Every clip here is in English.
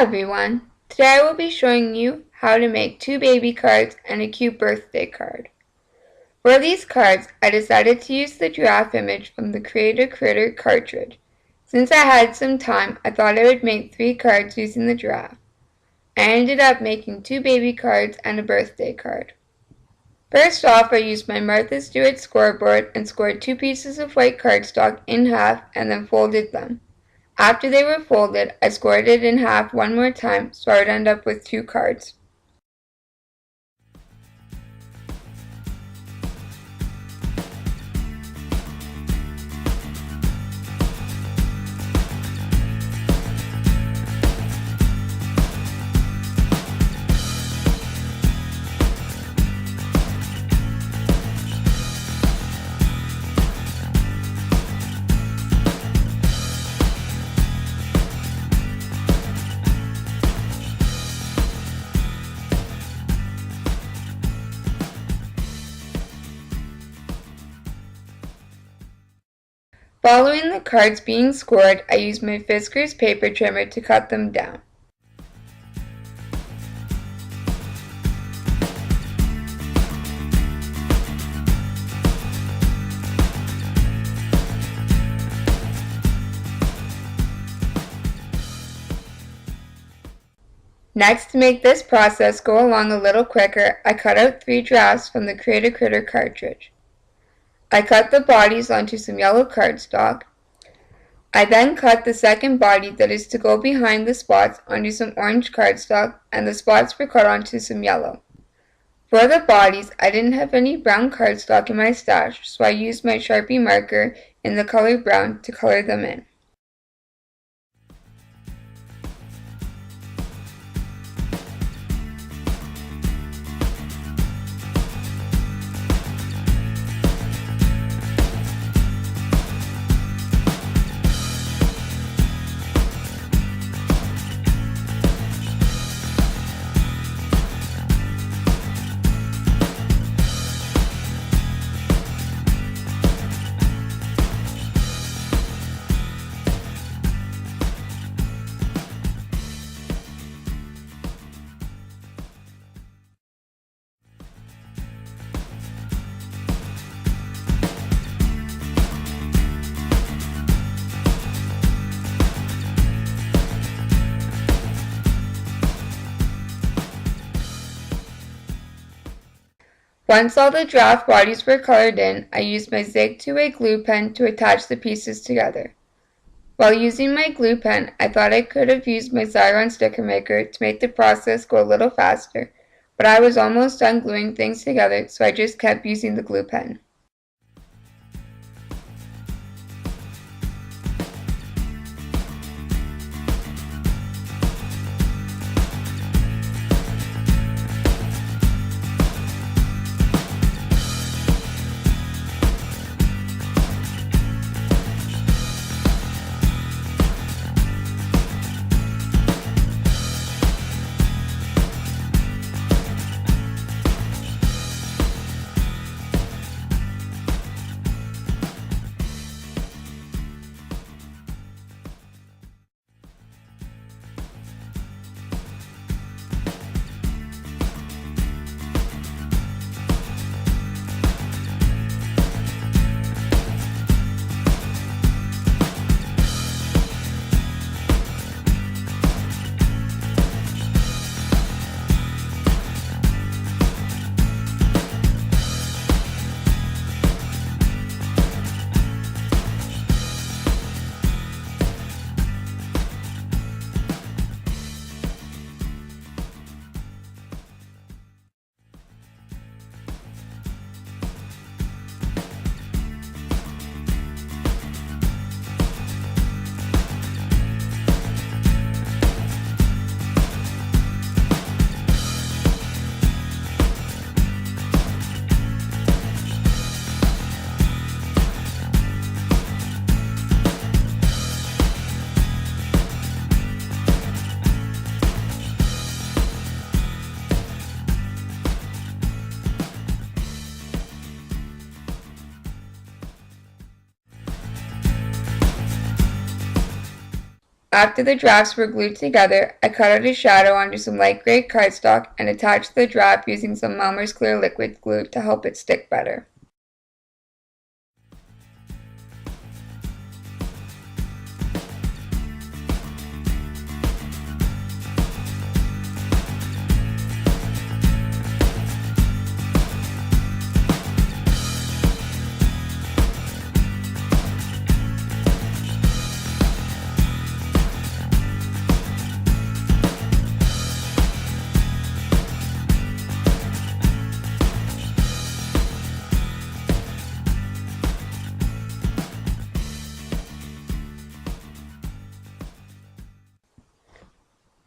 everyone! Today I will be showing you how to make 2 baby cards and a cute birthday card. For these cards, I decided to use the giraffe image from the Create a Critter cartridge. Since I had some time, I thought I would make 3 cards using the giraffe. I ended up making 2 baby cards and a birthday card. First off, I used my Martha Stewart scoreboard and scored 2 pieces of white cardstock in half and then folded them. After they were folded, I scored it in half one more time so I would end up with 2 cards. Following the cards being scored, I used my Fiskars paper trimmer to cut them down. Next, to make this process go along a little quicker, I cut out 3 drafts from the Create a Critter cartridge. I cut the bodies onto some yellow cardstock. I then cut the second body that is to go behind the spots onto some orange cardstock, and the spots were cut onto some yellow. For the bodies, I didn't have any brown cardstock in my stash, so I used my Sharpie marker in the color brown to color them in. Once all the draft bodies were colored in, I used my Yotubue glue pen to attach the pieces together. While using my glue pen, I thought I could have used my Xyron sticker maker to make the process go a little faster, but I was almost done gluing things together, so I just kept using the glue pen. After the drafts were glued together, I cut out a shadow onto some light gray cardstock and attached the draft using some Elmers clear liquid glue to help it stick better.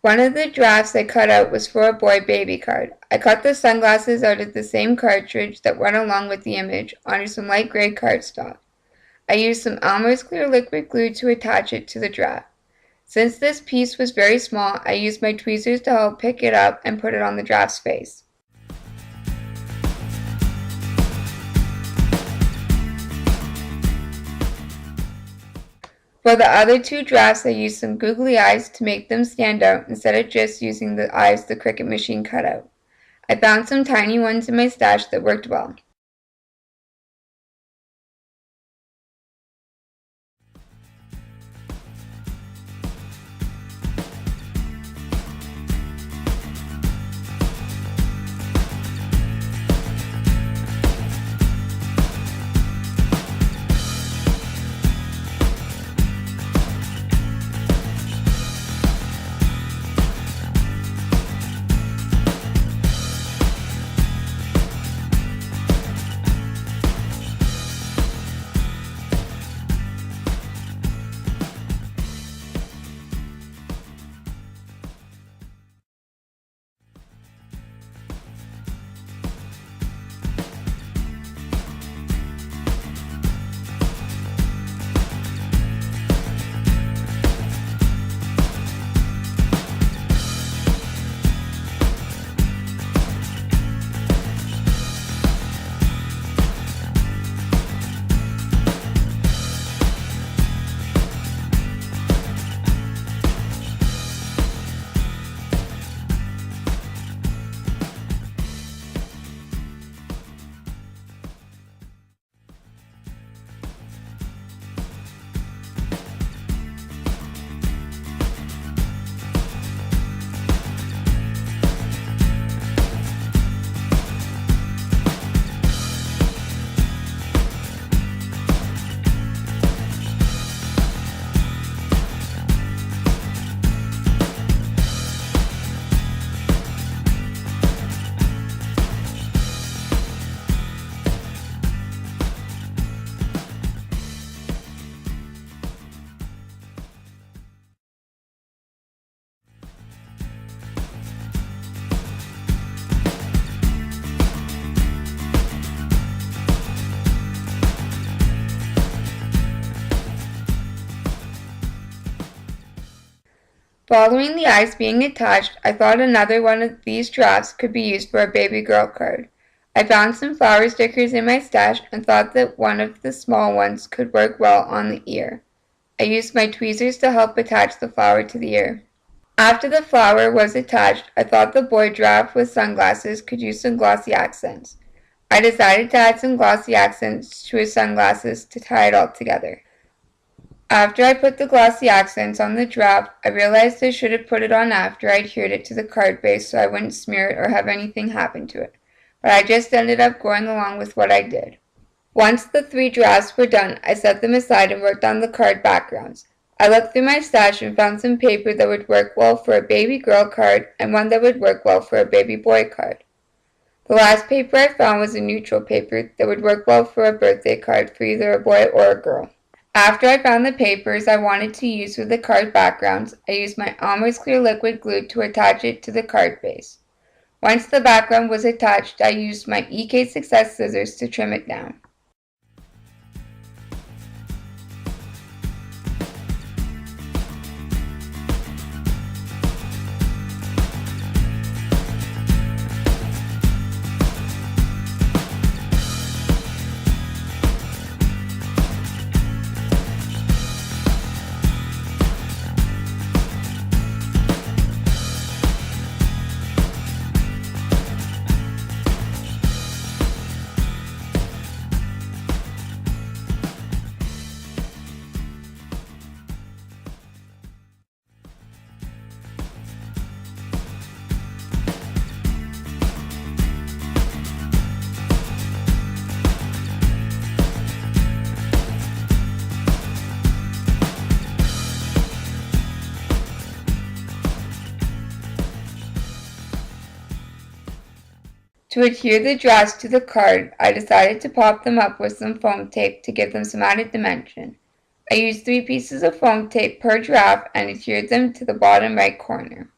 One of the drafts I cut out was for a boy baby card. I cut the sunglasses out of the same cartridge that went along with the image onto some light gray cardstock. I used some Elmer's clear liquid glue to attach it to the draft. Since this piece was very small, I used my tweezers to help pick it up and put it on the draft's face. For the other two drafts, I used some googly eyes to make them stand out instead of just using the eyes the Cricut machine cut out. I found some tiny ones in my stash that worked well. Following the eyes being attached, I thought another one of these drafts could be used for a baby girl card. I found some flower stickers in my stash and thought that one of the small ones could work well on the ear. I used my tweezers to help attach the flower to the ear. After the flower was attached, I thought the boy draft with sunglasses could use some glossy accents. I decided to add some glossy accents to his sunglasses to tie it all together. After I put the glossy accents on the draft, I realized I should have put it on after I adhered it to the card base so I wouldn't smear it or have anything happen to it, but I just ended up going along with what I did. Once the 3 drafts were done, I set them aside and worked on the card backgrounds. I looked through my stash and found some paper that would work well for a baby girl card and one that would work well for a baby boy card. The last paper I found was a neutral paper that would work well for a birthday card for either a boy or a girl. After I found the papers I wanted to use for the card backgrounds, I used my Elmers clear liquid glue to attach it to the card base. Once the background was attached, I used my EK Success scissors to trim it down. To adhere the giraffes to the card, I decided to pop them up with some foam tape to give them some added dimension. I used 3 pieces of foam tape per giraffe and adhered them to the bottom right corner.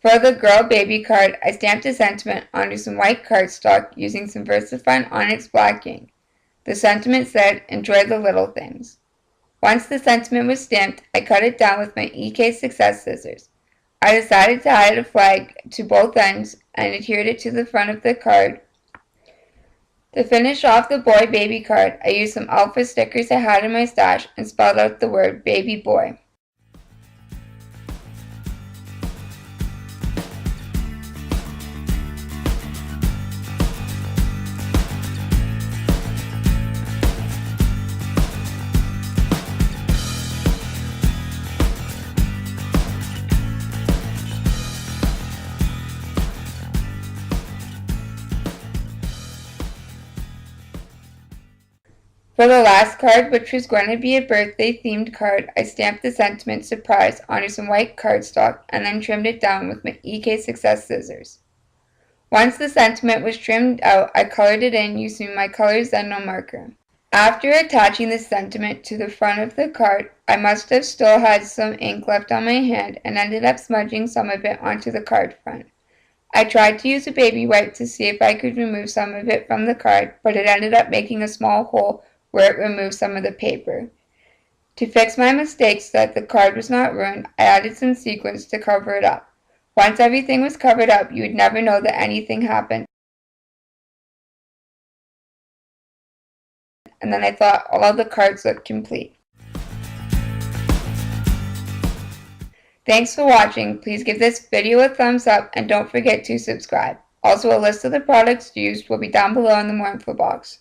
For the girl baby card, I stamped a sentiment onto some white cardstock using some versafine onyx black ink. The sentiment said, "Enjoy the little things." Once the sentiment was stamped, I cut it down with my EK Success scissors. I decided to add a flag to both ends and adhered it to the front of the card. To finish off the boy baby card, I used some alpha stickers I had in my stash and spelled out the word baby boy. For the last card, which was going to be a birthday-themed card, I stamped the sentiment "Surprise" onto some white cardstock and then trimmed it down with my EK Success scissors. Once the sentiment was trimmed out, I colored it in using my Color Zeno marker. After attaching the sentiment to the front of the card, I must have still had some ink left on my hand and ended up smudging some of it onto the card front. I tried to use a baby wipe to see if I could remove some of it from the card, but it ended up making a small hole where it removed some of the paper. To fix my mistake so that the card was not ruined, I added some sequins to cover it up. Once everything was covered up, you would never know that anything happened. And then I thought all of the cards looked complete. Thanks for watching. Please give this video a thumbs up and don't forget to subscribe. Also, a list of the products used will be down below in the more info box.